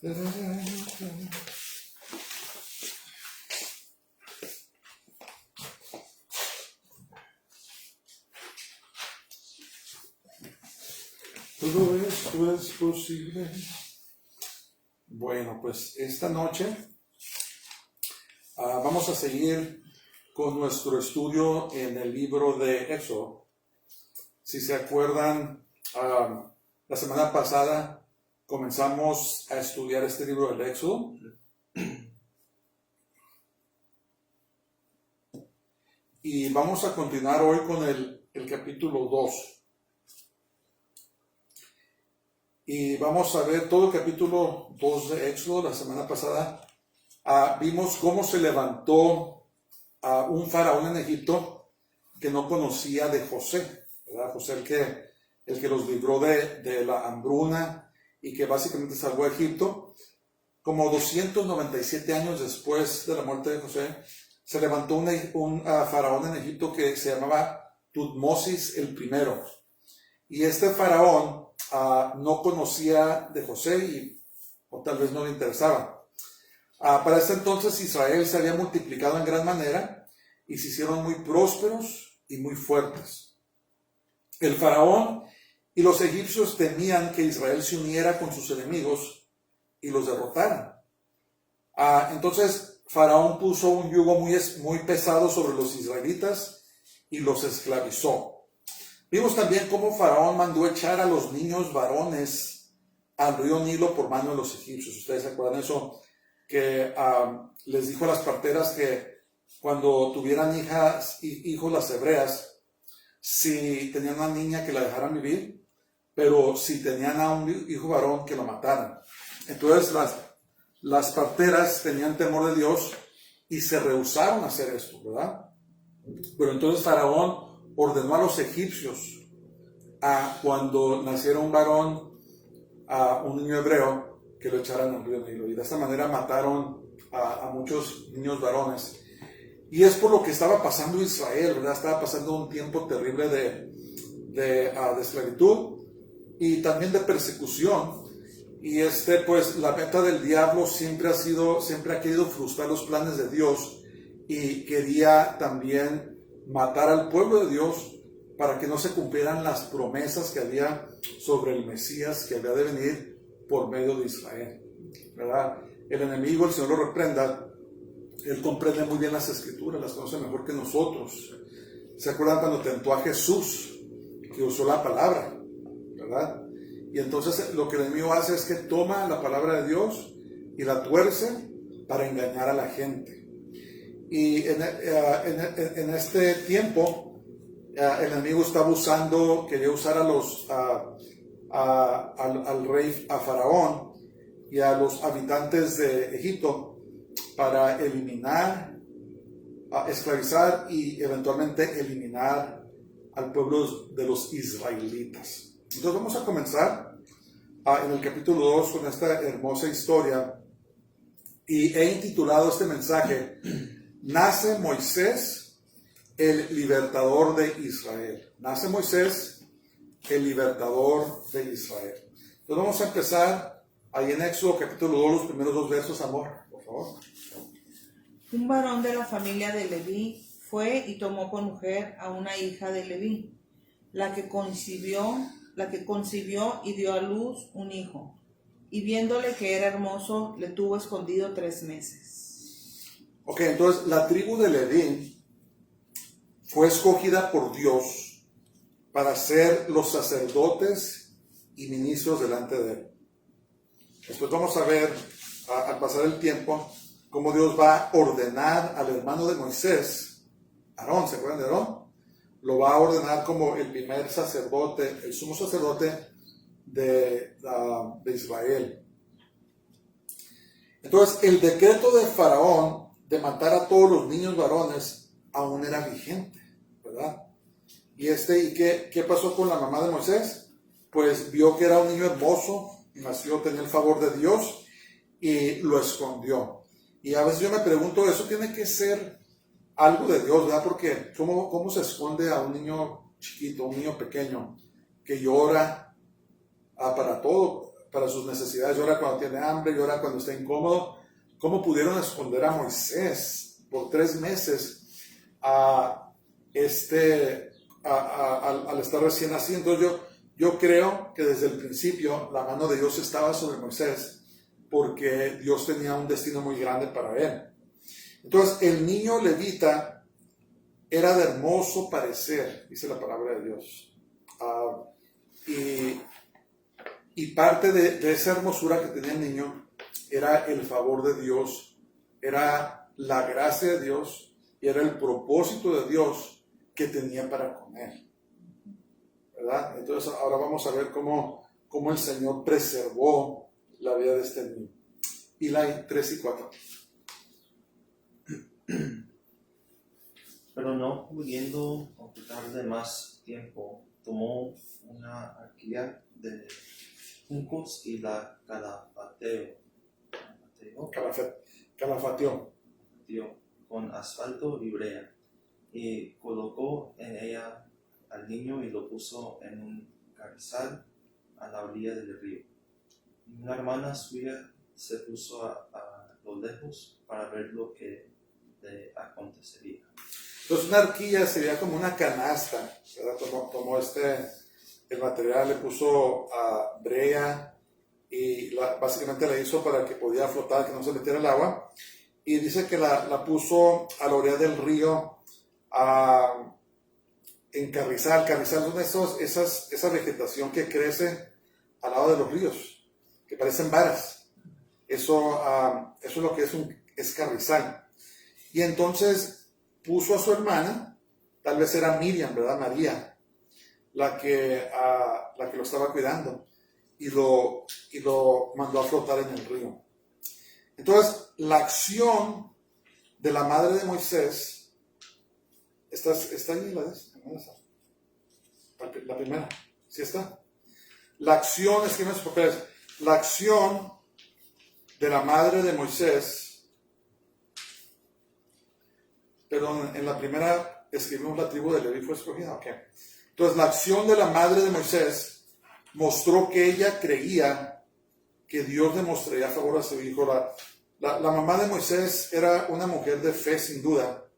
Todo esto es posible. Bueno, pues esta noche vamos a seguir con nuestro estudio en el libro de Éxodo. Si se acuerdan, la semana pasada comenzamos a estudiar este libro del Éxodo. Y vamos a continuar hoy con el capítulo 2. Y vamos a ver todo el capítulo 2 de Éxodo. La semana pasada vimos cómo se levantó un faraón en Egipto que no conocía de José, ¿verdad? José el que los libró de la hambruna y que básicamente salvó a Egipto. Como 297 años después de la muerte de José, se levantó un faraón en Egipto que se llamaba Tutmosis el primero. Y este faraón no conocía de José o tal vez no le interesaba. Para este entonces Israel se había multiplicado en gran manera y se hicieron muy prósperos y muy fuertes. El faraón y los egipcios temían que Israel se uniera con sus enemigos y los derrotaran. Entonces faraón puso un yugo muy pesado sobre los israelitas y los esclavizó. Vimos también cómo faraón mandó echar a los niños varones al río Nilo por mano de los egipcios. ¿Ustedes se acuerdan de eso? Que les dijo a las parteras que cuando tuvieran hijos las hebreas, si tenían una niña que la dejaran vivir, pero si tenían a un hijo varón que lo mataran. Entonces las parteras tenían temor de Dios y se rehusaron a hacer esto, ¿verdad? Pero entonces faraón ordenó a los egipcios cuando naciera un varón, un niño hebreo, que lo echaran al río Nilo. Y de esta manera mataron a muchos niños varones. Y es por lo que estaba pasando Israel, ¿verdad? Estaba pasando un tiempo terrible de esclavitud y también de persecución. Y pues la meta del diablo siempre ha querido frustrar los planes de Dios y quería también matar al pueblo de Dios para que no se cumplieran las promesas que había sobre el Mesías que había de venir por medio de Israel, ¿verdad? El enemigo, el Señor lo reprenda, él comprende muy bien las escrituras, las conoce mejor que nosotros. ¿Se acuerdan cuando tentó a Jesús, que usó la palabra, ¿verdad? Y entonces lo que el enemigo hace es que toma la palabra de Dios y la tuerce para engañar a la gente. Y en este tiempo, el enemigo quería usar al rey, a Faraón y a los habitantes de Egipto para esclavizar y eventualmente eliminar al pueblo de los israelitas. Entonces vamos a comenzar en el capítulo 2 con esta hermosa historia y he intitulado este mensaje Nace Moisés, el libertador de Israel. Nace Moisés, el libertador de Israel. Entonces vamos a empezar ahí en Éxodo capítulo 2, los primeros 2 versos, amor, por favor. Un varón de la familia de Leví fue y tomó por mujer a una hija de Leví, la que concibió y dio a luz un hijo. Y viéndole que era hermoso, le tuvo escondido 3 meses. Ok, entonces la tribu de Leví fue escogida por Dios para ser los sacerdotes y ministros delante de él. Después vamos a ver, al pasar el tiempo, cómo Dios va a ordenar al hermano de Moisés, Aarón, ¿se acuerdan de Aarón? Lo va a ordenar como el primer sacerdote, el sumo sacerdote de Israel. Entonces, el decreto de Faraón de matar a todos los niños varones aún era vigente, ¿verdad? ¿Y qué pasó con la mamá de Moisés? Pues vio que era un niño hermoso, tenía el favor de Dios y lo escondió. Y a veces yo me pregunto, eso tiene que ser algo de Dios, ¿verdad? Porque ¿cómo se esconde a un niño chiquito, un niño pequeño que llora para todo? para sus necesidades, llora cuando tiene hambre, llora cuando está incómodo. ¿Cómo pudieron esconder a Moisés por 3 meses al estar recién nacido? Entonces yo creo que desde el principio la mano de Dios estaba sobre Moisés porque Dios tenía un destino muy grande para él. Entonces el niño levita era de hermoso parecer, dice la palabra de Dios. Y parte de esa hermosura que tenía el niño era el favor de Dios, era la gracia de Dios y era el propósito de Dios que tenía para con él, ¿verdad? Entonces ahora vamos a ver cómo el Señor preservó la vida de este niño. Eli 3 y 4. Pero no pudiendo ocultarle más tiempo, tomó una arquilla de juncos y la Calafateó. con asfalto y brea, y colocó en ella al niño y lo puso en un carrizal a la orilla del río. Y una hermana suya se puso a lo lejos para ver lo que le acontecería. Entonces una arquilla sería como una canasta, ¿verdad? Tomó el material, le puso brea y básicamente la hizo para que podía flotar, que no se metiera el agua. Y dice que la puso a la orilla del río en carrizal. Carrizal son esa vegetación que crece al lado de los ríos, que parecen varas. Eso es lo que es carrizal. Y entonces puso a su hermana, tal vez era Miriam, ¿verdad? María, la que lo estaba cuidando, y lo mandó a flotar en el río. Entonces, la acción de la madre de Moisés, ¿está ahí la primera? ¿Sí está? La acción, escribe en sus papeles, la acción de la madre de Moisés, perdón, en la primera escribimos la tribu de Leví fue escogida, ok. Entonces, la acción de la madre de Moisés mostró que ella creía que Dios le mostraría favor a su hijo. La mamá de Moisés era una mujer de fe, sin duda,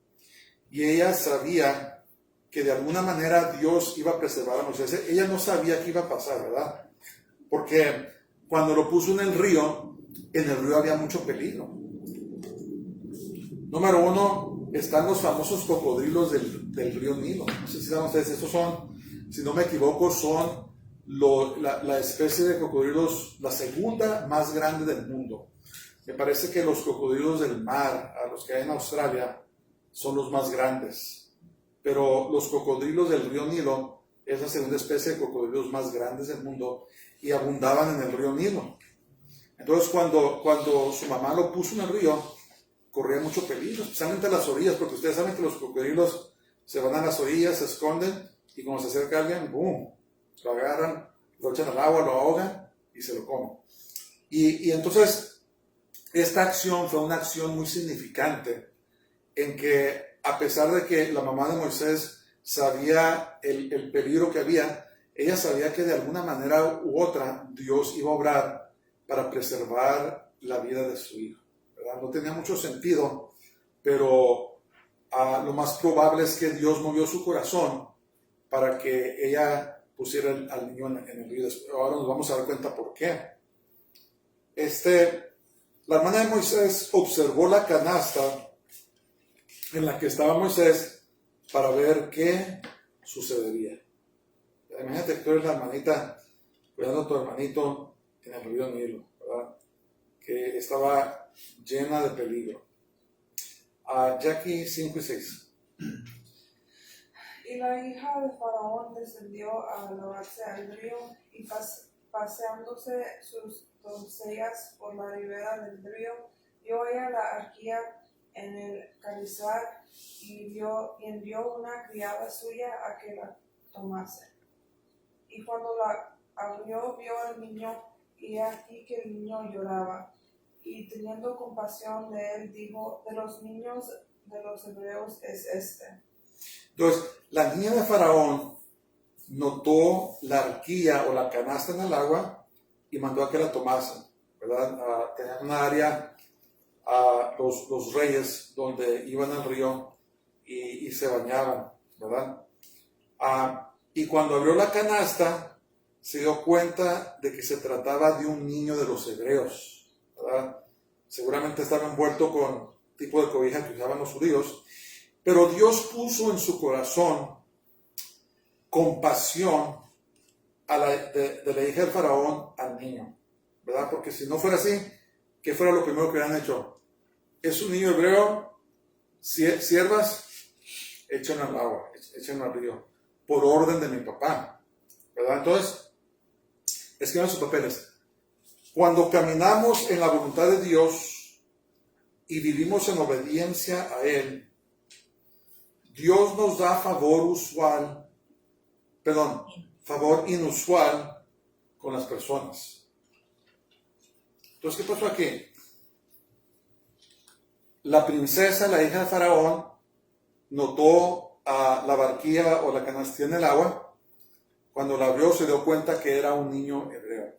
y ella sabía que de alguna manera Dios iba a preservar a Moisés. Ella no sabía qué iba a pasar, ¿verdad? Porque cuando lo puso en el río había mucho peligro. Número 1, están los famosos cocodrilos del río Nilo. No sé si saben ustedes, estos son, si no me equivoco, son la especie de cocodrilos, la segunda más grande del mundo. Me parece que los cocodrilos del mar, a los que hay en Australia, son los más grandes. Pero los cocodrilos del río Nilo es la segunda especie de cocodrilos más grandes del mundo y abundaban en el río Nilo. Entonces cuando su mamá lo puso en el río, corría mucho peligro, especialmente a las orillas, porque ustedes saben que los cocodrilos se van a las orillas, se esconden, y cuando se acerca alguien, ¡boom!, lo agarran, lo echan al agua, lo ahogan y se lo comen. Y entonces esta acción fue una acción muy significante en que, a pesar de que la mamá de Moisés sabía el peligro que había, ella sabía que de alguna manera u otra Dios iba a obrar para preservar la vida de su hijo, ¿verdad? No tenía mucho sentido, pero lo más probable es que Dios movió su corazón para que ella pusiera al niño en el río. Ahora nos vamos a dar cuenta por qué. La hermana de Moisés observó la canasta en la que estaba Moisés para ver qué sucedería. Imagínate que tú eres la hermanita cuidando a tu hermanito en el río Nilo, ¿verdad? Que estaba llena de peligro. Jackie 5 y 6. Y la hija de Faraón descendió a lavarse al río y paseándose sus doncellas por la ribera del río, vio ella la arquilla en el carrizal y envió una criada suya a que la tomase. Y cuando la abrió, vio al niño, y aquí que el niño lloraba. Y teniendo compasión de él, dijo: de los niños de los hebreos es este. Entonces, la niña de Faraón notó la arquilla o la canasta en el agua y mandó a que la tomasen, ¿verdad? Tenían una área, los reyes, donde iban al río y se bañaban, ¿verdad? Y cuando abrió la canasta, se dio cuenta de que se trataba de un niño de los hebreos, ¿verdad? Seguramente estaba envuelto con tipo de cobija que usaban los judíos, pero Dios puso en su corazón compasión de la hija del faraón al niño, ¿verdad? Porque si no fuera así, ¿qué fuera lo primero que hubieran hecho? Es un niño hebreo, siervas, échenlo al agua, échenlo al río, por orden de mi papá, ¿verdad? Entonces, escriban sus papeles. Cuando caminamos en la voluntad de Dios y vivimos en obediencia a Él, Dios nos da favor inusual con las personas. Entonces, ¿qué pasó aquí? La princesa, la hija de Faraón, notó la barquilla o la canastilla en el agua. Cuando la abrió se dio cuenta que era un niño hebreo,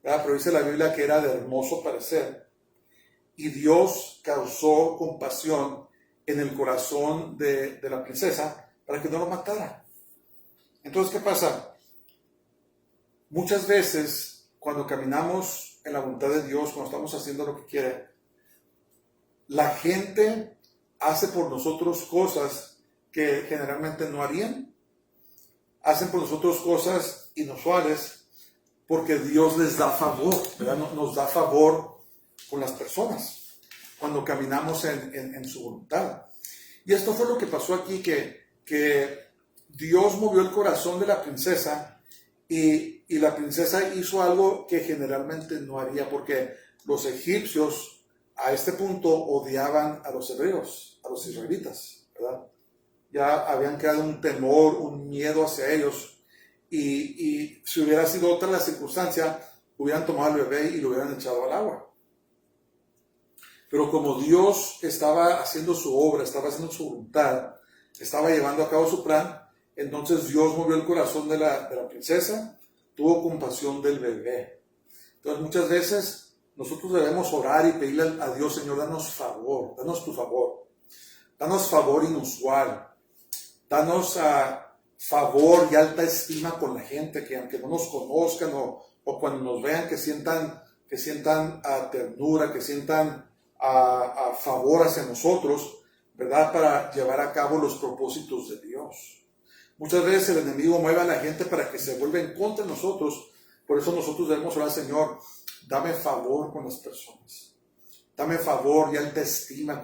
¿verdad? Pero dice la Biblia que era de hermoso parecer. Y Dios causó compasión en el corazón de la princesa para que no lo matara. Entonces, ¿qué pasa? Muchas veces, cuando caminamos en la voluntad de Dios, cuando estamos haciendo lo que quiere, la gente hace por nosotros cosas que generalmente no harían. Hacen por nosotros cosas inusuales porque Dios les da favor, ¿verdad? Nos da favor con las personas cuando caminamos en su voluntad. Y esto fue lo que pasó aquí, que Dios movió el corazón de la princesa y la princesa hizo algo que generalmente no haría, porque los egipcios a este punto odiaban a los hebreos, a los israelitas, ¿verdad? Ya habían creado un temor, un miedo hacia ellos, y si hubiera sido otra la circunstancia, hubieran tomado al bebé y lo hubieran echado al agua. Pero como Dios estaba haciendo su obra, estaba haciendo su voluntad, estaba llevando a cabo su plan, entonces Dios movió el corazón de la princesa, tuvo compasión del bebé. Entonces muchas veces nosotros debemos orar y pedirle a Dios: Señor, danos favor, danos tu favor, danos favor inusual, danos favor y alta estima con la gente, que aunque no nos conozcan o cuando nos vean, que sientan ternura, que sientan favor hacia nosotros, ¿verdad? Para llevar a cabo los propósitos de Dios. Muchas veces el enemigo mueve a la gente para que se vuelva en contra de nosotros. Por eso nosotros debemos orar: Señor, dame favor con las personas, dame favor y alta estima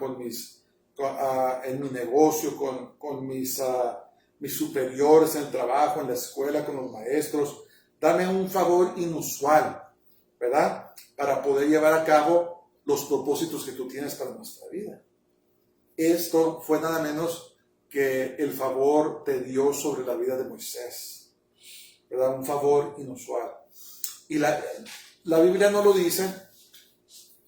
en mi negocio, con mis superiores en el trabajo, en la escuela, con los maestros. Dame un favor inusual, ¿verdad? Para poder llevar a cabo los propósitos que tú tienes para nuestra vida. Esto fue nada menos que el favor de Dios sobre la vida de Moisés, ¿verdad? Un favor inusual. Y la Biblia no lo dice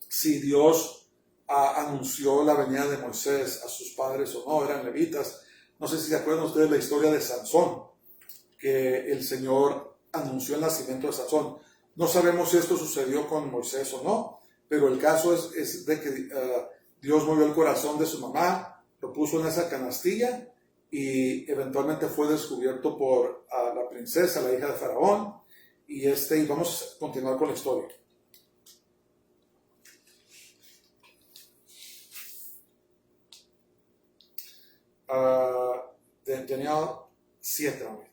si Dios anunció la venida de Moisés a sus padres o no, eran levitas. No sé si se acuerdan ustedes la historia de Sansón, que el Señor anunció el nacimiento de Sansón. No sabemos si esto sucedió con Moisés o no, pero el caso es de que Dios movió el corazón de su mamá, lo puso en esa canastilla y eventualmente fue descubierto por la princesa, la hija de Faraón, y vamos a continuar con la historia. Tenía 7 años.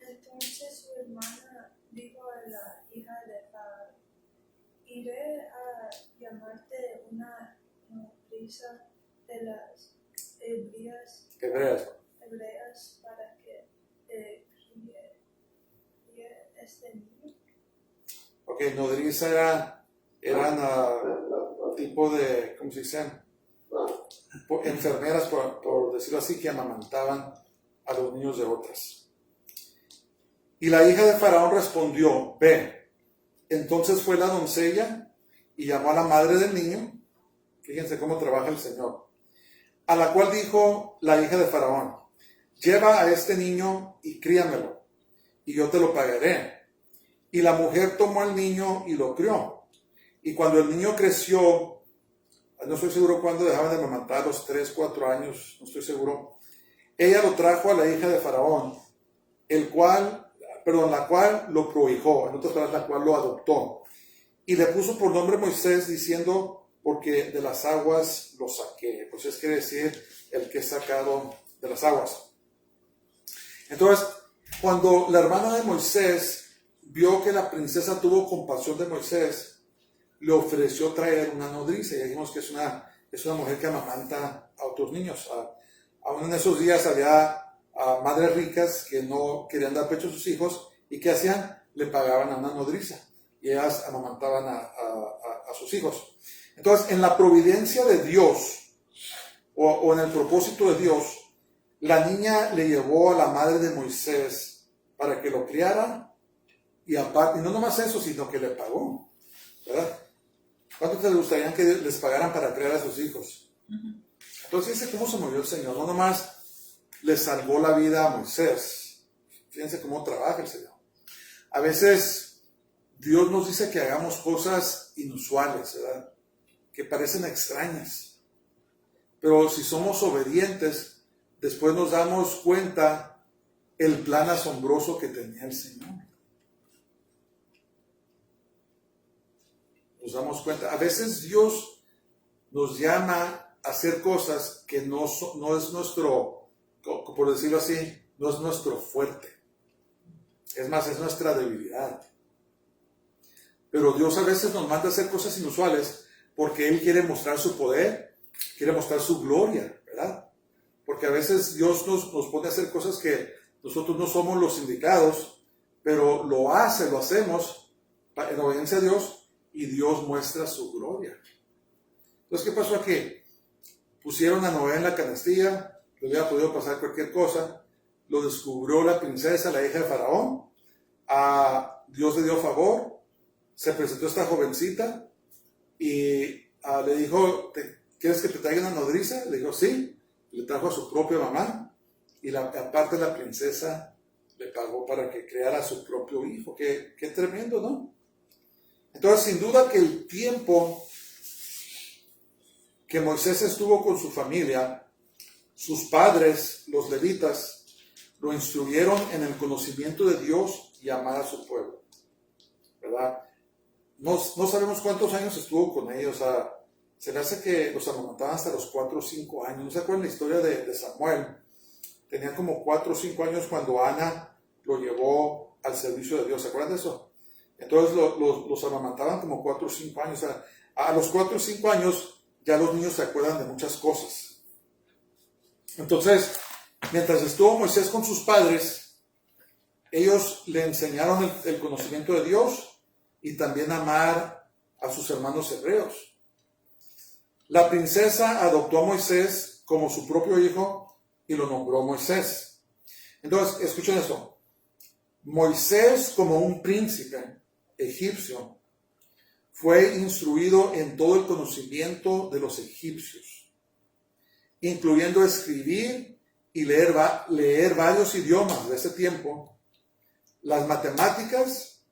Entonces su hermana dijo a la hija de Faraón: iré a llamarte una nodriza de las hebreas para que te críe este niño. Ok, nodriza eran tipo de, ¿cómo se dice? Enfermeras, por decirlo así, que amamantaban a los niños de otras. Y la hija de Faraón respondió: ve. Entonces fue la doncella y llamó a la madre del niño. Fíjense cómo trabaja el Señor. A la cual dijo la hija de Faraón: lleva a este niño y críamelo, y yo te lo pagaré. Y la mujer tomó al niño y lo crió. Y cuando el niño creció, no estoy seguro cuándo dejaban de amamantar, los 3, 4 años, no estoy seguro, ella lo trajo a la hija de Faraón, la cual lo prohijó, en otras palabras, la cual lo adoptó. Y le puso por nombre Moisés, diciendo, porque de las aguas lo saqué. Pues es quiere decir, el que es sacado de las aguas. Entonces, cuando la hermana de Moisés vio que la princesa tuvo compasión de Moisés, le ofreció traer una nodriza. Ya dijimos que es una mujer que amamanta a otros niños. Aún en esos días había madres ricas que no querían dar pecho a sus hijos, y ¿qué hacían? Le pagaban a una nodriza y ellas amamantaban a sus hijos. Entonces, en la providencia de Dios o en el propósito de Dios, la niña le llevó a la madre de Moisés para que lo criara, y aparte, y no nomás eso, sino que le pagó, ¿verdad? ¿Cuánto te gustaría que les pagaran para criar a sus hijos? Entonces, fíjense cómo se movió el Señor. No nomás le salvó la vida a Moisés. Fíjense cómo trabaja el Señor. A veces Dios nos dice que hagamos cosas inusuales, ¿verdad? Que parecen extrañas. Pero si somos obedientes, después nos damos cuenta el plan asombroso que tenía el Señor. Nos damos cuenta. A veces Dios nos llama a hacer cosas que no es nuestro, por decirlo así, no es nuestro fuerte. Es más, es nuestra debilidad. Pero Dios a veces nos manda a hacer cosas inusuales porque Él quiere mostrar su poder, quiere mostrar su gloria, ¿verdad? Porque a veces Dios nos pone a hacer cosas que nosotros no somos los indicados, pero lo hacemos en obediencia a Dios, y Dios muestra su gloria. Entonces, ¿qué pasó aquí? Pusieron a Noé en la canastilla, le hubiera podido pasar cualquier cosa, lo descubrió la princesa, la hija de Faraón, Dios le dio favor, se presentó esta jovencita y le dijo, ¿quieres que te traiga una nodriza? Le dijo, sí, le trajo a su propia mamá, y aparte la princesa le pagó para que creara a su propio hijo. Qué tremendo, ¿no? Entonces, sin duda que el tiempo que Moisés estuvo con su familia, sus padres, los levitas, lo instruyeron en el conocimiento de Dios y amar a su pueblo, ¿verdad? No sabemos cuántos años estuvo con ellos. Se le hace que los amamantaban hasta los 4 o 5 años. ¿No se acuerdan la historia de Samuel? Tenía como 4 o 5 años cuando Ana lo llevó al servicio de Dios. ¿Se acuerdan de eso? Entonces los amamantaban como 4 o 5 años. O sea, a los 4 o 5 años ya los niños se acuerdan de muchas cosas. Entonces, mientras estuvo Moisés con sus padres, ellos le enseñaron el conocimiento de Dios y también amar a sus hermanos hebreos. La princesa adoptó a Moisés como su propio hijo y lo nombró Moisés. Entonces, escuchen esto. Moisés, como un príncipe egipcio, fue instruido en todo el conocimiento de los egipcios, incluyendo escribir y leer varios idiomas de ese tiempo, las matemáticas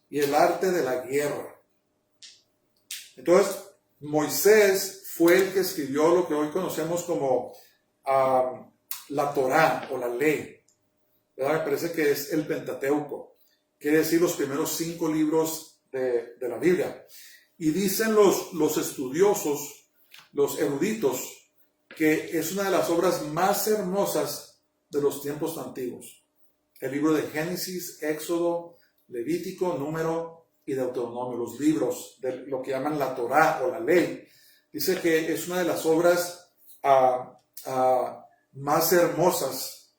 y el arte de la guerra. Entonces, Moisés fue el que escribió lo que hoy conocemos como la Torá o la ley. ¿Verdad? Me parece que es el Pentateuco. Quiere decir los primeros 5 libros de la Biblia. Y dicen los estudiosos, los eruditos, que es una de las obras más hermosas de los tiempos antiguos. El libro de Génesis, Éxodo, Levítico, Número y Deuteronomio, los libros de lo que llaman la Torá o la ley. Dice que es una de las obras más hermosas,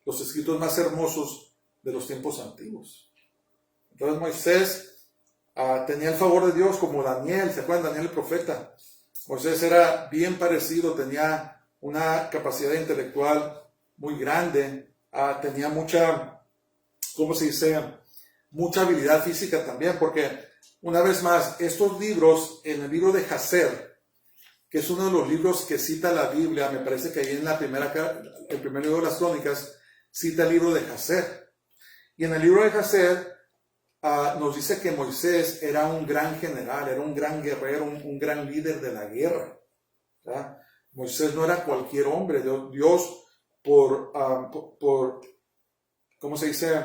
los escritos más hermosos de los tiempos antiguos. Entonces Moisés tenía el favor de Dios como Daniel. ¿Se acuerdan? Daniel el profeta. Moisés era bien parecido, tenía una capacidad intelectual muy grande, tenía mucha, ¿cómo se dice? Mucha habilidad física también, porque una vez más, estos libros, en el libro de Jacer, que es uno de los libros que cita la Biblia, me parece que ahí en el primer libro de las Crónicas, cita el libro de Jacer. Y en el libro de Jacer nos dice que Moisés era un gran general, era un gran guerrero, un gran líder de la guerra. ¿Verdad? Moisés no era cualquier hombre. Dios, ¿cómo se dice?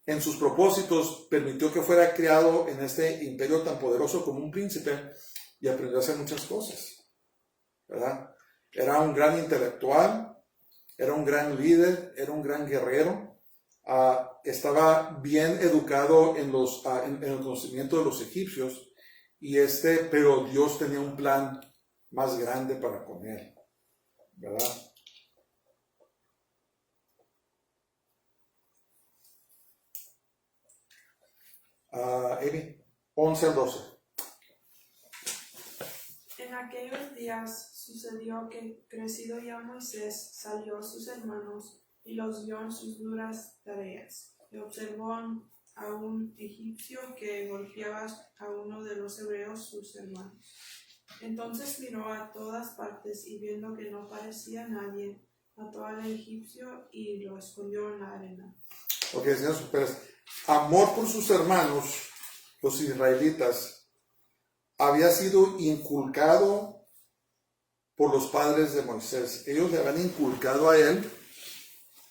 En sus propósitos, permitió que fuera criado en este imperio tan poderoso como un príncipe y aprendió a hacer muchas cosas. ¿Verdad? Era un gran intelectual, era un gran líder, era un gran guerrero. Estaba bien educado en el conocimiento de los egipcios, pero Dios tenía un plan más grande para con él, ¿verdad? Amy, 11 al 12. En aquellos días sucedió que, crecido ya Moisés, salió a sus hermanos y los vio en sus duras tareas, y observó a un egipcio que golpeaba a uno de los hebreos, sus hermanos. Entonces miró a todas partes y viendo que no parecía nadie, mató al egipcio y lo escondió en la arena. Ok, señor Pérez, amor por sus hermanos, los israelitas, había sido inculcado por los padres de Moisés. Ellos le habían inculcado a él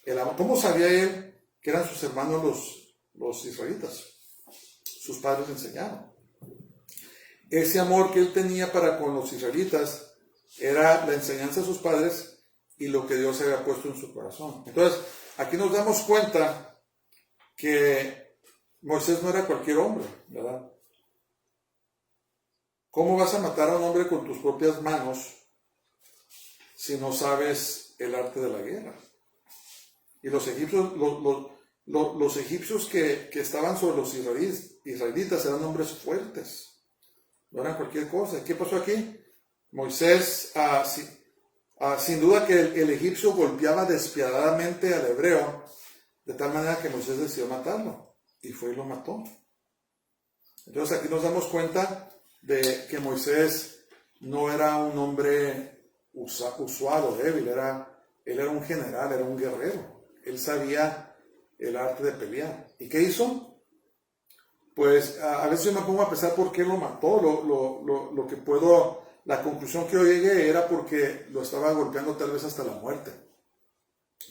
el amor. ¿Cómo sabía él que eran sus hermanos los israelitas? Sus padres le enseñaron. Ese amor que él tenía para con los israelitas era la enseñanza de sus padres y lo que Dios había puesto en su corazón. Entonces, aquí nos damos cuenta que Moisés no era cualquier hombre, ¿verdad? ¿Cómo vas a matar a un hombre con tus propias manos si no sabes el arte de la guerra? Y los egipcios, los egipcios que estaban sobre los israelitas eran hombres fuertes, no eran cualquier cosa. ¿Qué pasó aquí? Moisés, sin duda que el egipcio golpeaba despiadadamente al hebreo, de tal manera que Moisés decidió matarlo, y fue y lo mató. Entonces aquí nos damos cuenta de que Moisés no era un hombre usual o débil, él era un general, era un guerrero. Él sabía el arte de pelear. ¿Y qué hizo? Pues a veces yo me pongo a pensar por qué lo mató. La conclusión que yo llegué era porque lo estaba golpeando tal vez hasta la muerte.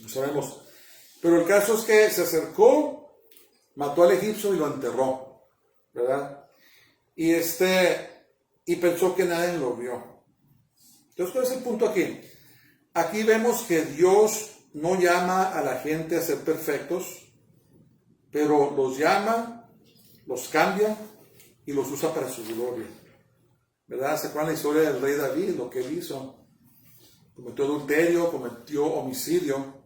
No sabemos. Pero el caso es que se acercó, mató al egipcio y lo enterró, ¿verdad? Y pensó que nadie lo vio. Entonces, ¿cuál es el punto aquí? Aquí vemos que Dios no llama a la gente a ser perfectos, pero los llama, los cambia y los usa para su gloria. ¿Verdad? ¿Se acuerdan la historia del rey David? Lo que él hizo. Cometió adulterio, cometió homicidio,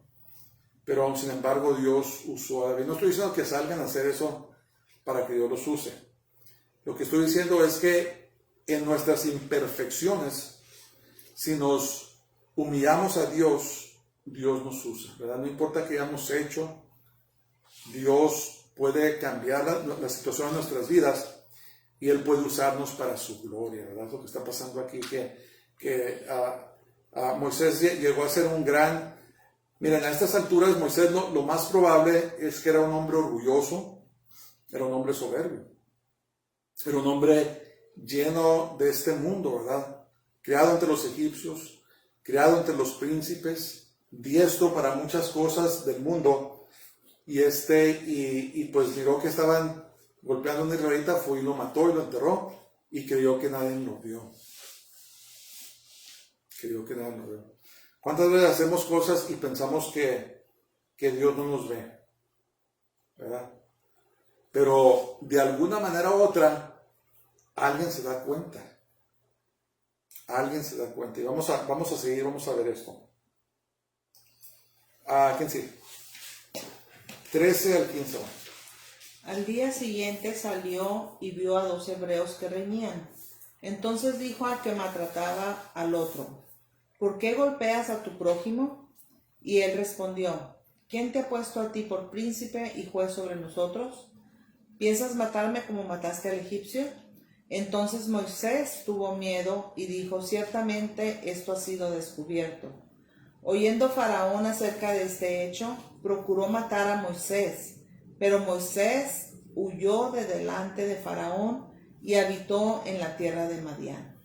pero aún sin embargo Dios usó a David. No estoy diciendo que salgan a hacer eso para que Dios los use. Lo que estoy diciendo es que en nuestras imperfecciones, si nos humillamos a Dios, Dios nos usa, ¿verdad? No importa qué hayamos hecho, Dios puede cambiar la situación de nuestras vidas y Él puede usarnos para su gloria, ¿verdad? Es lo que está pasando aquí, que Moisés llegó a ser un gran... Miren, a estas alturas Moisés lo más probable es que era un hombre orgulloso, era un hombre soberbio, era un hombre lleno de este mundo, ¿verdad? Criado entre los egipcios, criado entre los príncipes, diestro para muchas cosas del mundo, y pues miró que estaban golpeando a un israelita, fue y lo mató y lo enterró, y creyó que nadie lo vio. ¿Cuántas veces hacemos cosas y pensamos que Dios no nos ve? ¿Verdad? Pero de alguna manera u otra, alguien se da cuenta. Y vamos a seguir, vamos a ver esto. ¿Quién sigue? 13 al 15. Al día siguiente salió y vio a 2 hebreos que reñían. Entonces dijo al que maltrataba al otro: ¿por qué golpeas a tu prójimo? Y él respondió: ¿quién te ha puesto a ti por príncipe y juez sobre nosotros? ¿Piensas matarme como mataste al egipcio? Entonces Moisés tuvo miedo y dijo: ciertamente esto ha sido descubierto. Oyendo Faraón acerca de este hecho, procuró matar a Moisés, pero Moisés huyó de delante de Faraón y habitó en la tierra de Madián.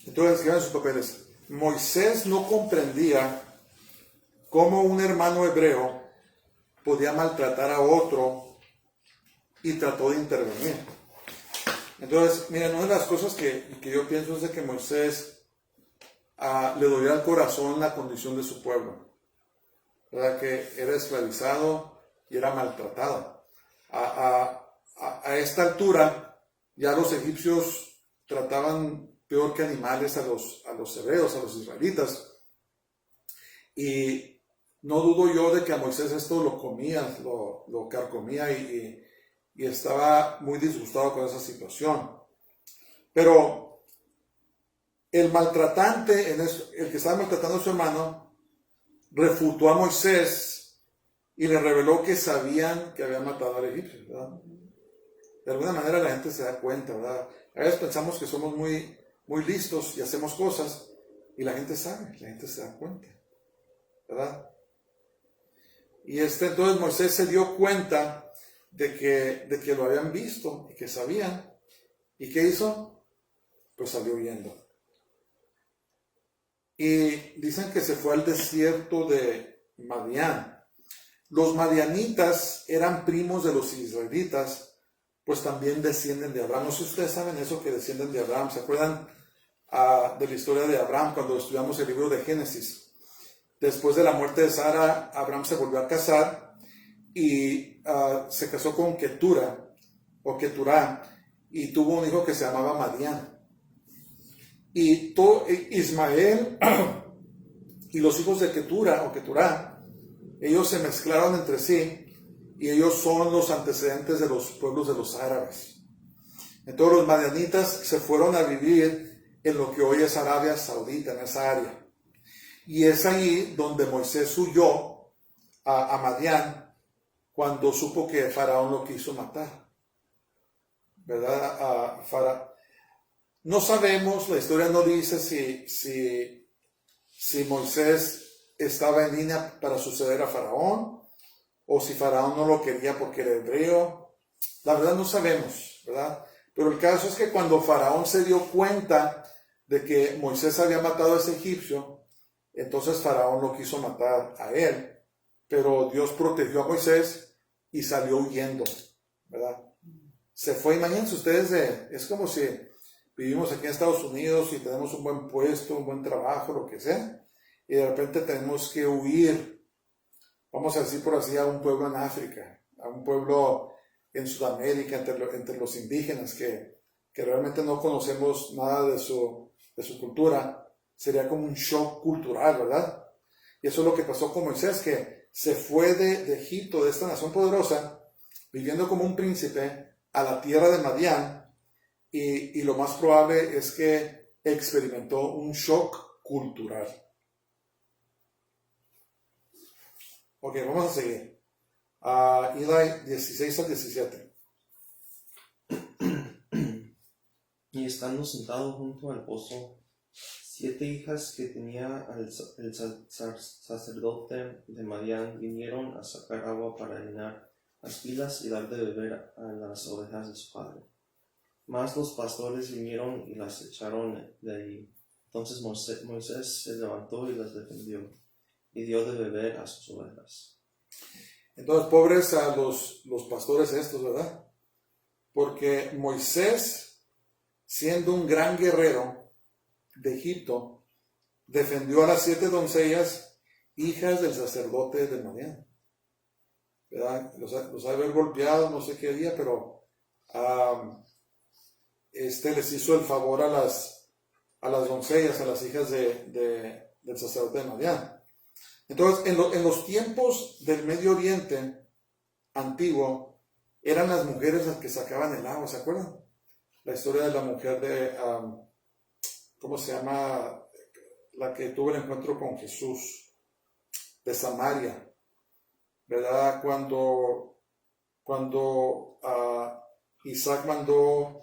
Entonces, escriban sus papeles. Moisés no comprendía cómo un hermano hebreo podía maltratar a otro y trató de intervenir. Entonces, miren, una de las cosas que yo pienso es de que Moisés le dolía al corazón la condición de su pueblo, ¿verdad? Que era esclavizado y era maltratado. A esta altura, ya los egipcios trataban peor que animales a los hebreos, a los israelitas. Y no dudo yo de que a Moisés esto lo comía, lo carcomía y estaba muy disgustado con esa situación. Pero el maltratante, el que estaba maltratando a su hermano, refutó a Moisés y le reveló que sabían que había matado al egipcio, ¿verdad? De alguna manera la gente se da cuenta, ¿verdad? A veces pensamos que somos muy listos y hacemos cosas y la gente sabe, la gente se da cuenta, ¿verdad? Y entonces Moisés se dio cuenta de que lo habían visto y que sabían. ¿Y qué hizo? Pues salió huyendo. Y dicen que se fue al desierto de Madián. Los madianitas eran primos de los israelitas, pues también descienden de Abraham. No sé si ustedes saben eso, que descienden de Abraham. ¿Se acuerdan de la historia de Abraham cuando estudiamos el libro de Génesis? Después de la muerte de Sara, Abraham se volvió a casar y se casó con Ketura o Keturá y tuvo un hijo que se llamaba Madián. Y Ismael y los hijos de Ketura o Keturá, ellos se mezclaron entre sí y ellos son los antecedentes de los pueblos de los árabes. Entonces los madianitas se fueron a vivir en lo que hoy es Arabia Saudita, en esa área. Y es ahí donde Moisés huyó a Madián cuando supo que Faraón lo quiso matar, ¿verdad? No sabemos, la historia no dice si Moisés estaba en línea para suceder a Faraón o si Faraón no lo quería porque era hebreo. La verdad no sabemos, ¿verdad? Pero el caso es que cuando Faraón se dio cuenta de que Moisés había matado a ese egipcio, entonces Faraón lo quiso matar a él, pero Dios protegió a Moisés y salió huyendo, ¿verdad? Se fue, imagínense ustedes, es como si vivimos aquí en Estados Unidos y tenemos un buen puesto, un buen trabajo, lo que sea, y de repente tenemos que huir, vamos a decir por así, a un pueblo en África, a un pueblo en Sudamérica, entre los indígenas, que realmente no conocemos nada de su cultura. Sería como un shock cultural, ¿verdad? Y eso es lo que pasó con Moisés, que se fue de Egipto, de esta nación poderosa, viviendo como un príncipe, a la tierra de Madián, y lo más probable es que experimentó un shock cultural. Ok, vamos a seguir. Eli 16 al 17. Y estando sentado junto al pozo, 7 hijas que tenía el sacerdote de Madián vinieron a sacar agua para llenar las pilas y dar de beber a las ovejas de su padre. Mas los pastores vinieron y las echaron de allí. Entonces Moisés se levantó y las defendió y dio de beber a sus ovejas. Entonces, pobres a los pastores estos, ¿verdad? Porque Moisés, siendo un gran guerrero de Egipto, defendió a las 7 doncellas, hijas del sacerdote de Madián, ¿verdad? Los ha de haber golpeado, no sé qué día, pero les hizo el favor a las doncellas, a las hijas del sacerdote de Madián. Entonces, en los tiempos del Medio Oriente antiguo, eran las mujeres las que sacaban el agua, ¿se acuerdan? La historia de la mujer de, ¿cómo se llama? La que tuvo el encuentro con Jesús, de Samaria, ¿verdad? Cuando Isaac mandó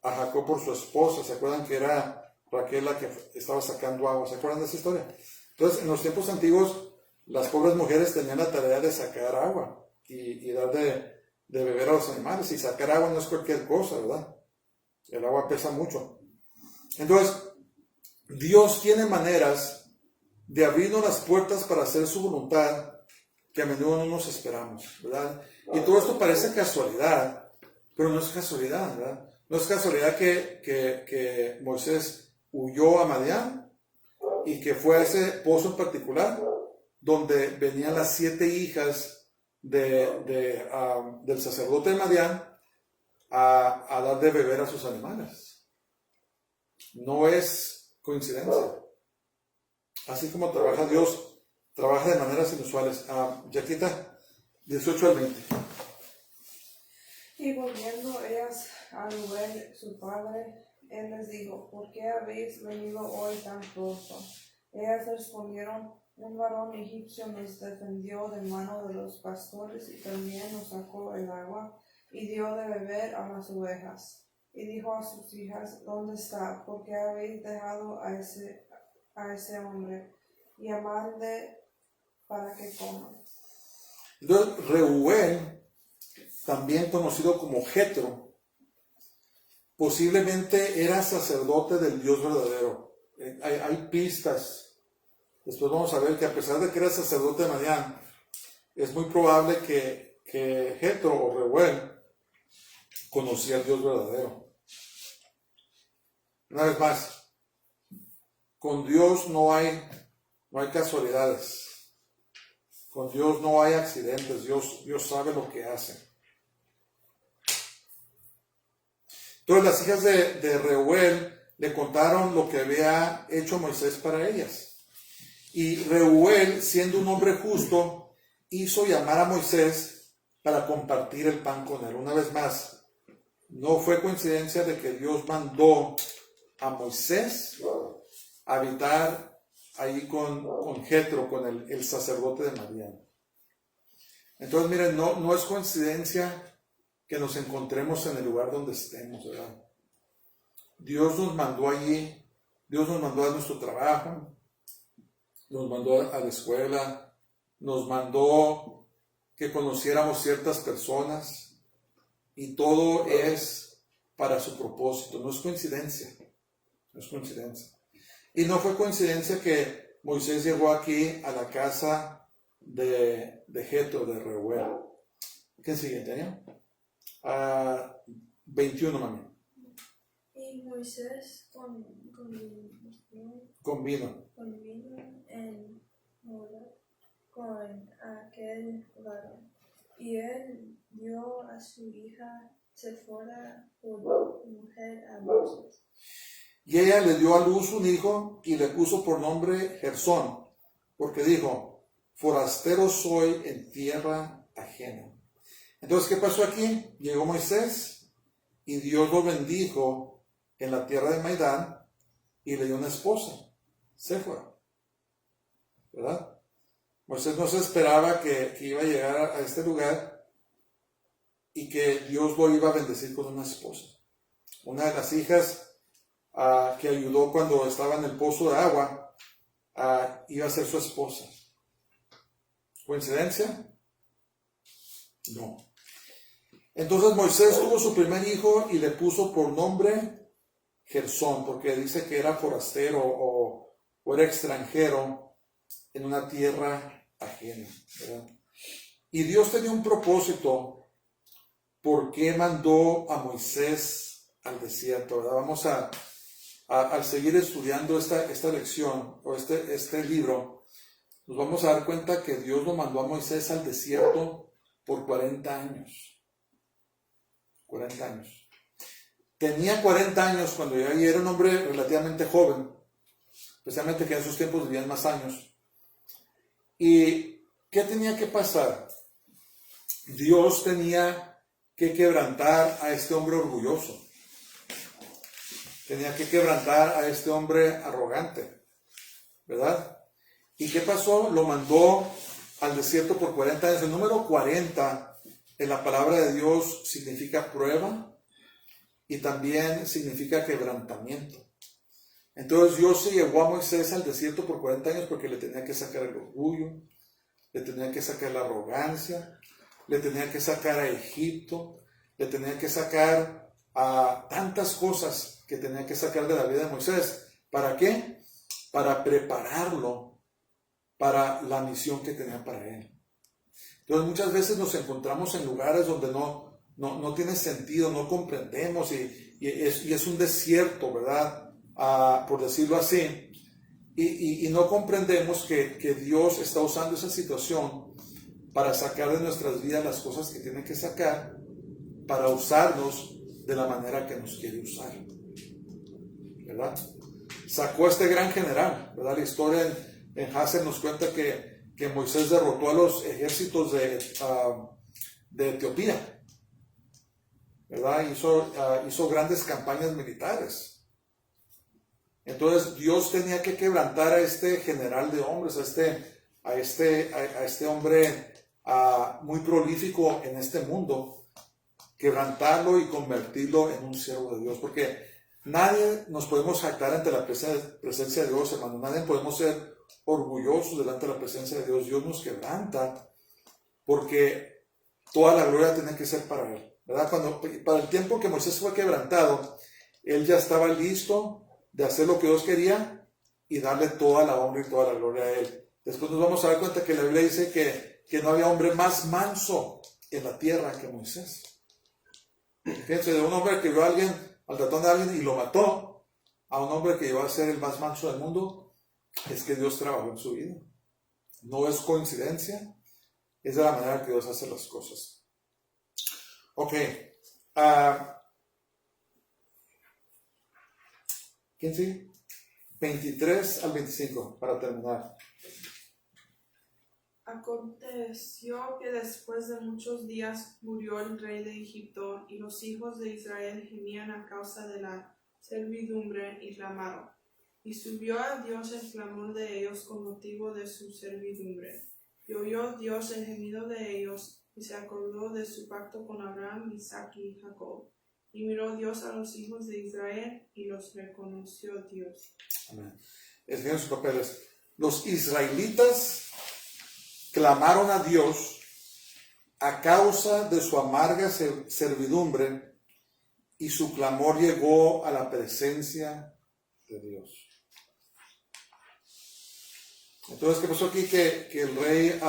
a Jacob por su esposa, ¿se acuerdan que era Raquel la que estaba sacando agua? ¿Se acuerdan de esa historia? Entonces, en los tiempos antiguos, las pobres mujeres tenían la tarea de sacar agua. y dar de beber a los animales. Y sacar agua no es cualquier cosa, ¿verdad? El agua pesa mucho. Entonces, Dios tiene maneras de abrirnos las puertas para hacer su voluntad que a menudo no nos esperamos, ¿verdad? Y todo esto parece casualidad, pero no es casualidad, ¿verdad? No es casualidad que Moisés huyó a Madián y que fue a ese pozo en particular donde venían las 7 hijas del sacerdote de Madián a dar de beber a sus animales. No es coincidencia. Así como trabaja Dios, trabaja de maneras inusuales. Yaquita, 18 al 20. Y volviendo ellas a Reuel, su padre, él les dijo: ¿Por qué habéis venido hoy tan pronto? Ellas respondieron: un varón egipcio nos defendió de mano de los pastores y también nos sacó el agua y dio de beber a las ovejas. Y dijo a sus hijas: ¿Dónde está? ¿Por qué habéis dejado a ese hombre? Llamadle para que coman. Entonces, Reuel, también conocido como Jetro, posiblemente era sacerdote del Dios verdadero. Hay pistas. Después vamos a ver que a pesar de que era sacerdote de Madián, es muy probable que Jetro o Reuel conocía al Dios verdadero. Una vez más, con Dios no hay casualidades. Con Dios no hay accidentes. Dios sabe lo que hace. Entonces las hijas de Reuel le contaron lo que había hecho Moisés para ellas. Y Reuel, siendo un hombre justo, hizo llamar a Moisés para compartir el pan con él. Una vez más, no fue coincidencia de que Dios mandó a Moisés a habitar ahí con Jetro, con el sacerdote de Madián. Entonces, miren, no es coincidencia que nos encontremos en el lugar donde estemos, ¿verdad? Dios nos mandó allí, Dios nos mandó a nuestro trabajo, nos mandó a la escuela, nos mandó que conociéramos ciertas personas, y todo es para su propósito. No es coincidencia, no es coincidencia. Y no fue coincidencia que Moisés llegó aquí a la casa de Jetro, de Reuel. ¿Qué siguiente año? 21, mami. Y Moisés Convino. convino en Horeb con aquel varón, y él dio a su hija Sephora por mujer a Moisés. Y ella le dio a luz un hijo y le puso por nombre Gersón, porque dijo: forastero soy en tierra ajena. Entonces, ¿qué pasó aquí? Llegó Moisés y Dios lo bendijo en la tierra de Maidán y le dio una esposa, Séfora, ¿verdad? Moisés no se esperaba que iba a llegar a este lugar y que Dios lo iba a bendecir con una esposa. Una de las hijas que ayudó cuando estaba en el pozo de agua iba a ser su esposa. ¿Coincidencia? No. Entonces Moisés tuvo su primer hijo y le puso por nombre Gersón, porque dice que era forastero o era extranjero en una tierra ajena, ¿verdad? Y Dios tenía un propósito. ¿Por qué mandó a Moisés al desierto? ¿Verdad? Vamos al seguir estudiando esta lección o este libro, nos vamos a dar cuenta que Dios lo mandó a Moisés al desierto por 40 años. 40 años. Tenía 40 años cuando ya era un hombre relativamente joven, especialmente que en esos tiempos vivían más años. ¿Y qué tenía que pasar? Dios tenía que quebrantar a este hombre orgulloso. Tenía que quebrantar a este hombre arrogante, ¿verdad? ¿Y qué pasó? Lo mandó al desierto por 40 años. El número 40 en la palabra de Dios significa prueba y también significa quebrantamiento. Entonces Dios se llevó a Moisés al desierto por 40 años porque le tenía que sacar el orgullo, le tenía que sacar la arrogancia, le tenía que sacar a Egipto, le tenía que sacar a tantas cosas que tenía que sacar de la vida de Moisés. ¿Para qué? Para prepararlo para la misión que tenía para él. Entonces muchas veces nos encontramos en lugares donde no tiene sentido, no comprendemos y es un desierto, ¿verdad? Por decirlo así. Y no comprendemos que Dios está usando esa situación para sacar de nuestras vidas las cosas que tiene que sacar, para usarnos de la manera que nos quiere usar, ¿verdad? Sacó a este gran general, ¿verdad? La historia en Hazer nos cuenta que Moisés derrotó a los ejércitos de Etiopía, ¿verdad? Hizo grandes campañas militares. Entonces Dios tenía que quebrantar a este general de hombres, a este hombre muy prolífico en este mundo, quebrantarlo y convertirlo en un siervo de Dios, porque nadie nos podemos jactar ante la presencia de Dios, hermano. Nadie podemos ser orgullosos delante de la presencia de Dios. Dios nos quebranta porque toda la gloria tiene que ser para Él, ¿verdad? Para el tiempo que Moisés fue quebrantado, él ya estaba listo de hacer lo que Dios quería y darle toda la honra y toda la gloria a Él. Después nos vamos a dar cuenta que la Biblia dice que no había hombre más manso en la tierra que Moisés. Fíjense, de un hombre que vio a alguien, al ratón de alguien y lo mató, a un hombre que llegó a ser el más manso del mundo, es que Dios trabajó en su vida. No es coincidencia, es de la manera que Dios hace las cosas. Ok. ¿Quién sigue? 23 al 25, para terminar. Aconteció que después de muchos días murió el rey de Egipto, y los hijos de Israel gemían a causa de la servidumbre y clamaron. Y subió a Dios el clamor de ellos con motivo de su servidumbre. Y oyó Dios el gemido de ellos, y se acordó de su pacto con Abraham, Isaac y Jacob. Y miró Dios a los hijos de Israel, y los reconoció Dios. Amén. Escriben sus papeles. Los israelitas clamaron a Dios a causa de su amarga servidumbre, y su clamor llegó a la presencia de Dios. Entonces, ¿qué pasó aquí? Que el rey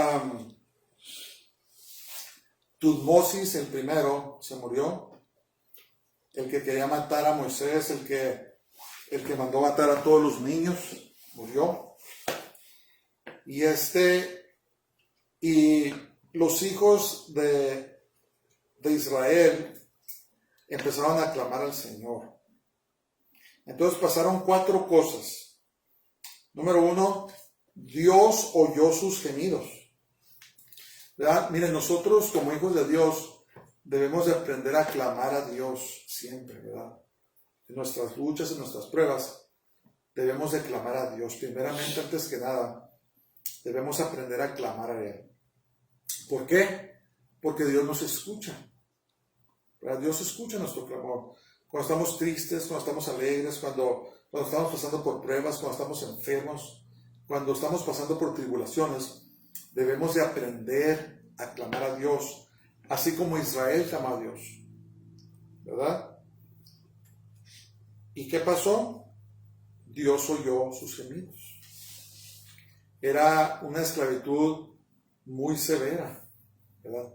Tutmosis, el primero, se murió. El que quería matar a Moisés, el que mandó matar a todos los niños, murió. Y los hijos de Israel empezaron a clamar al Señor. Entonces pasaron 4 cosas. Número 1, Dios oyó sus gemidos. ¿Verdad? Miren, nosotros como hijos de Dios debemos de aprender a clamar a Dios siempre, ¿verdad? En nuestras luchas, en nuestras pruebas, debemos de clamar a Dios. Primeramente, antes que nada, debemos aprender a clamar a Él. ¿Por qué? Porque Dios nos escucha, ¿verdad? Dios escucha nuestro clamor. Cuando estamos tristes, cuando estamos alegres, cuando estamos pasando por pruebas, cuando estamos enfermos, cuando estamos pasando por tribulaciones, debemos de aprender a clamar a Dios, así como Israel clama a Dios, ¿verdad? ¿Y qué pasó? Dios oyó sus gemidos. Era una esclavitud muy severa, ¿verdad?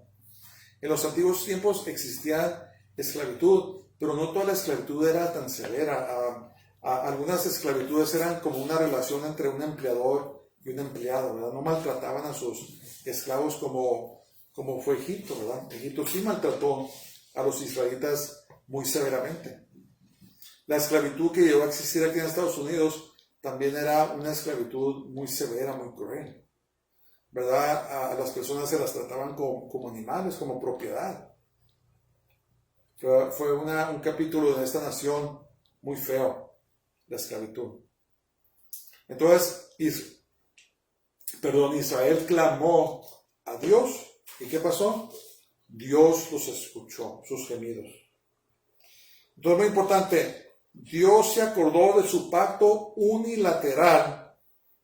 En los antiguos tiempos existía esclavitud, pero no toda la esclavitud era tan severa. Algunas esclavitudes eran como una relación entre un empleador y un empleado, ¿verdad? No maltrataban a sus esclavos como fue Egipto, ¿verdad? Egipto sí maltrató a los israelitas muy severamente. La esclavitud que llegó a existir aquí en Estados Unidos también era una esclavitud muy severa, muy cruel, ¿verdad? A las personas se las trataban como animales, como propiedad. Fue un capítulo de esta nación muy feo, la esclavitud. Entonces, Israel clamó a Dios. ¿Y qué pasó? Dios los escuchó, sus gemidos. Entonces, muy importante, Dios se acordó de su pacto unilateral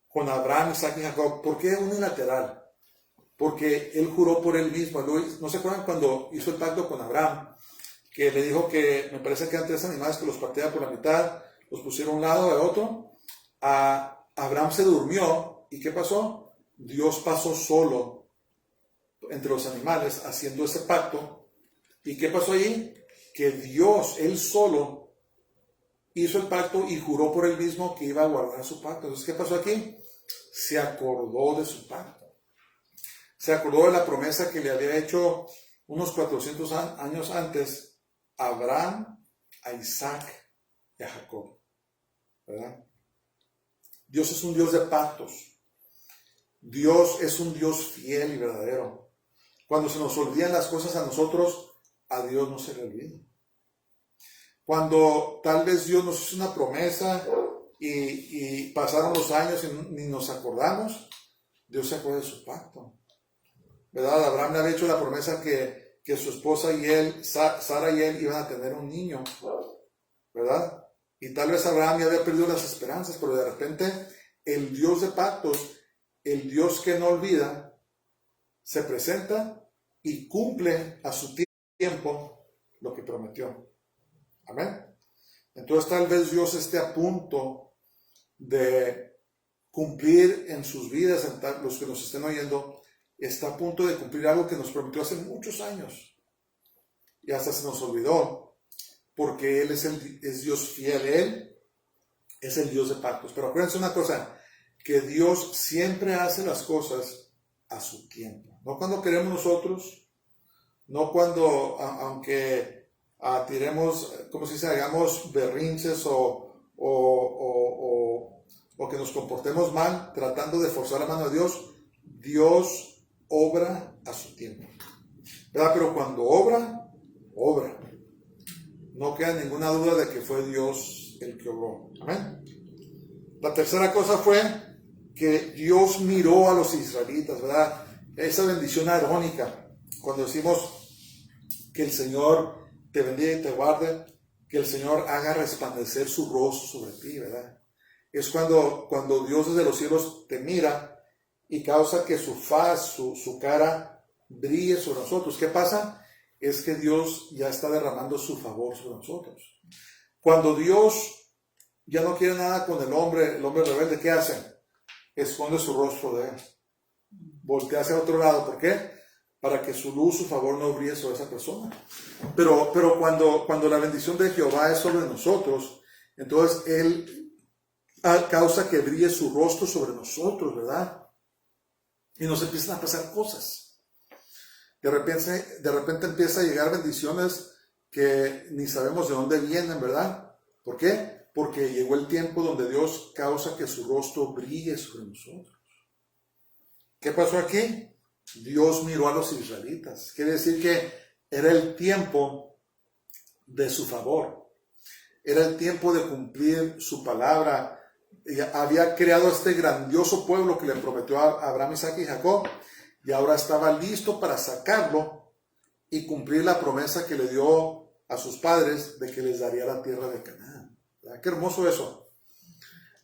con Abraham, Isaac y Jacob. ¿Por qué unilateral? porque él juró por él mismo. ¿No se acuerdan cuando hizo el pacto con Abraham? Que le dijo que, me parece que eran 3 animales que los partía por la mitad, los pusieron a un lado, al otro. Abraham se durmió, ¿y qué pasó? Dios pasó solo entre los animales haciendo ese pacto. ¿Y qué pasó allí? Que Dios, él solo, hizo el pacto y juró por él mismo que iba a guardar su pacto. Entonces, ¿qué pasó aquí? Se acordó de su pacto. Se acordó de la promesa que le había hecho unos 400 años antes a Abraham, a Isaac y a Jacob. ¿Verdad? Dios es un Dios de pactos. Dios es un Dios fiel y verdadero. Cuando se nos olvidan las cosas a nosotros, a Dios no se le olvida. Cuando tal vez Dios nos hizo una promesa y pasaron los años y ni nos acordamos, Dios se acuerda de su pacto. ¿Verdad? Abraham le había hecho la promesa que su esposa y él, Sara y él, iban a tener un niño. ¿Verdad? Y tal vez Abraham ya había perdido las esperanzas, pero de repente el Dios de pactos, el Dios que no olvida, se presenta y cumple a su tiempo lo que prometió. Amén. Entonces tal vez Dios esté a punto de cumplir en sus vidas, los que nos estén oyendo, está a punto de cumplir algo que nos prometió hace muchos años. Y hasta se nos olvidó, porque Él es Dios fiel, Él es el Dios de pactos. Pero acuérdense una cosa, que Dios siempre hace las cosas a su tiempo. No cuando queremos nosotros, no cuando, aunque tiremos, ¿cómo se dice?, hagamos berrinches o que nos comportemos mal tratando de forzar la mano de Dios. Dios obra a su tiempo, ¿verdad? Pero cuando obra, no queda ninguna duda de que fue Dios el que obró. Amén. La tercera cosa fue que Dios miró a los israelitas, ¿verdad? Esa bendición arónica, cuando decimos que el Señor te bendiga y te guarde, que el Señor haga resplandecer su rostro sobre ti, ¿verdad? Es cuando Dios desde los cielos te mira y causa que su faz, su cara brille sobre nosotros. ¿Qué pasa? Es que Dios ya está derramando su favor sobre nosotros. Cuando Dios ya no quiere nada con el hombre rebelde, ¿qué hace? Esconde su rostro de él. Voltea hacia otro lado. ¿Por qué? Para que su luz, su favor no brille sobre esa persona. Pero cuando la bendición de Jehová es sobre nosotros, entonces Él causa que brille su rostro sobre nosotros, ¿verdad? Y nos empiezan a pasar cosas. De repente empieza a llegar bendiciones que ni sabemos de dónde vienen, ¿verdad? ¿Por qué? Porque llegó el tiempo donde Dios causa que su rostro brille sobre nosotros. ¿Qué pasó aquí? Dios miró a los israelitas. Quiere decir que era el tiempo de su favor. Era el tiempo de cumplir su palabra. Había creado este grandioso pueblo que le prometió a Abraham, Isaac y Jacob, y ahora estaba listo para sacarlo y cumplir la promesa que le dio a sus padres de que les daría la tierra de Canaán. ¿Verdad? Qué hermoso eso.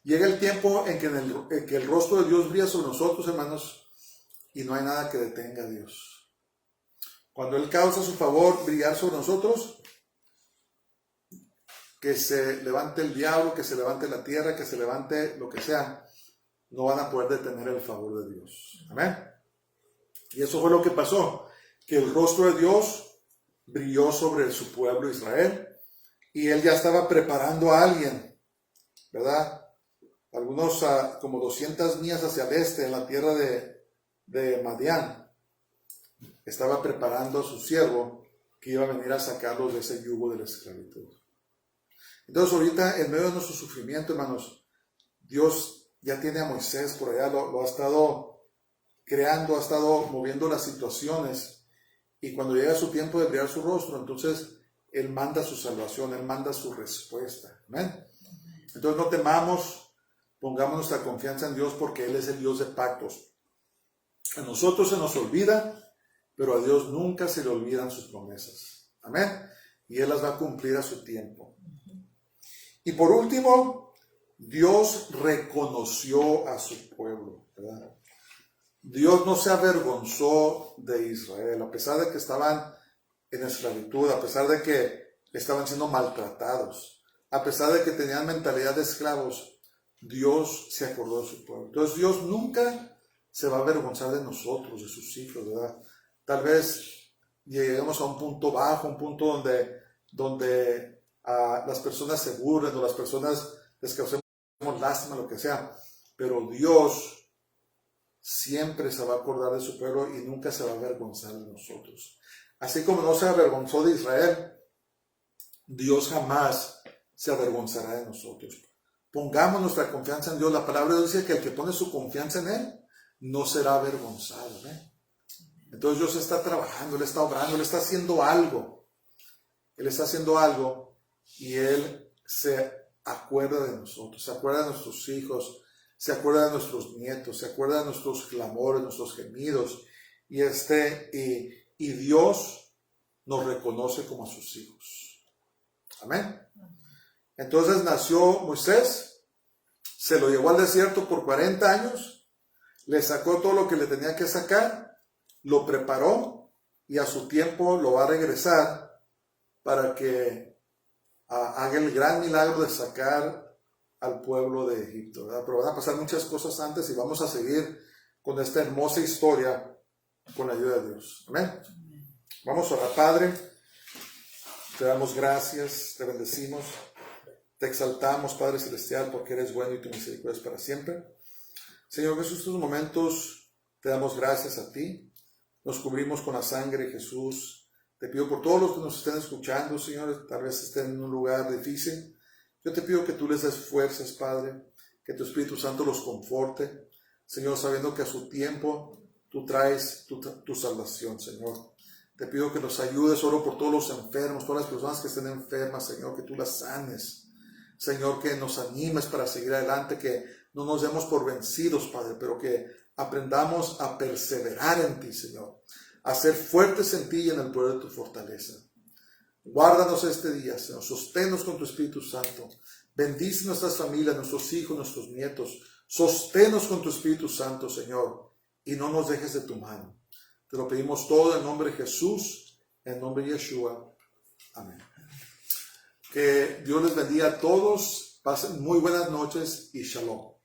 Llega el tiempo en que el rostro de Dios brilla sobre nosotros, hermanos, y no hay nada que detenga a Dios. Cuando Él causa su favor brillar sobre nosotros, que se levante el diablo, que se levante la tierra, que se levante lo que sea, no van a poder detener el favor de Dios. Amén. Y eso fue lo que pasó, que el rostro de Dios brilló sobre su pueblo Israel, y Él ya estaba preparando a alguien, ¿verdad? Algunos como 200 millas hacia el este, en la tierra de Madián, estaba preparando a su siervo que iba a venir a sacarlos de ese yugo de la esclavitud. Entonces ahorita, en medio de nuestro sufrimiento, hermanos, Dios ya tiene a Moisés por allá, lo ha estado creando, ha estado moviendo las situaciones, y cuando llega su tiempo de brillar su rostro, entonces Él manda su salvación, Él manda su respuesta. ¿Amén? Entonces no temamos, pongamos nuestra confianza en Dios, porque Él es el Dios de pactos. A nosotros se nos olvida, pero a Dios nunca se le olvidan sus promesas. Amén. Y Él las va a cumplir a su tiempo. Y por último, Dios reconoció a su pueblo, ¿verdad? Dios no se avergonzó de Israel, a pesar de que estaban en esclavitud, a pesar de que estaban siendo maltratados, a pesar de que tenían mentalidad de esclavos. Dios se acordó de su pueblo. Entonces Dios nunca se va a avergonzar de nosotros, de sus hijos, ¿verdad? Tal vez lleguemos a un punto bajo, un punto donde las personas se burlen o las personas les causemos lástima, lo que sea, pero Dios siempre se va a acordar de su pueblo y nunca se va a avergonzar de nosotros. Así como no se avergonzó de Israel, Dios jamás se avergonzará de nosotros. Pongamos nuestra confianza en Dios. La palabra de Dios dice que el que pone su confianza en Él no será avergonzado, ¿eh? Entonces Dios está trabajando, Él está obrando, Él está haciendo algo. Él está haciendo algo y Él se acuerda de nosotros, se acuerda de nuestros hijos, se acuerda de nuestros nietos, se acuerda de nuestros clamores, nuestros gemidos. Y Dios nos reconoce como a sus hijos. Amén. Entonces nació Moisés, se lo llevó al desierto por 40 años, le sacó todo lo que le tenía que sacar, lo preparó y a su tiempo lo va a regresar para que haga el gran milagro de sacar al pueblo de Egipto, ¿verdad? Pero van a pasar muchas cosas antes y vamos a seguir con esta hermosa historia con la ayuda de Dios. Amén. Vamos a orar. Padre, te damos gracias, te bendecimos, te exaltamos, Padre Celestial, porque eres bueno y tu misericordia es para siempre. Señor Jesús, en estos momentos te damos gracias a ti, nos cubrimos con la sangre de Jesús. Te pido por todos los que nos estén escuchando, Señor, tal vez estén en un lugar difícil. Yo te pido que tú les des fuerzas, Padre, que tu Espíritu Santo los conforte, Señor, sabiendo que a su tiempo tú traes tu salvación, Señor. Te pido que nos ayudes, oro por todos los enfermos, todas las personas que estén enfermas, Señor, que tú las sanes. Señor, que nos animes para seguir adelante, que no nos demos por vencidos, Padre, pero que aprendamos a perseverar en ti, Señor, a ser fuertes en ti y en el poder de tu fortaleza. Guárdanos este día, Señor, sosténnos con tu Espíritu Santo, bendice nuestras familias, nuestros hijos, nuestros nietos, sosténnos con tu Espíritu Santo, Señor, y no nos dejes de tu mano. Te lo pedimos todo en nombre de Jesús, en nombre de Yeshua. Amén. Que Dios les bendiga a todos, pasen muy buenas noches y shalom.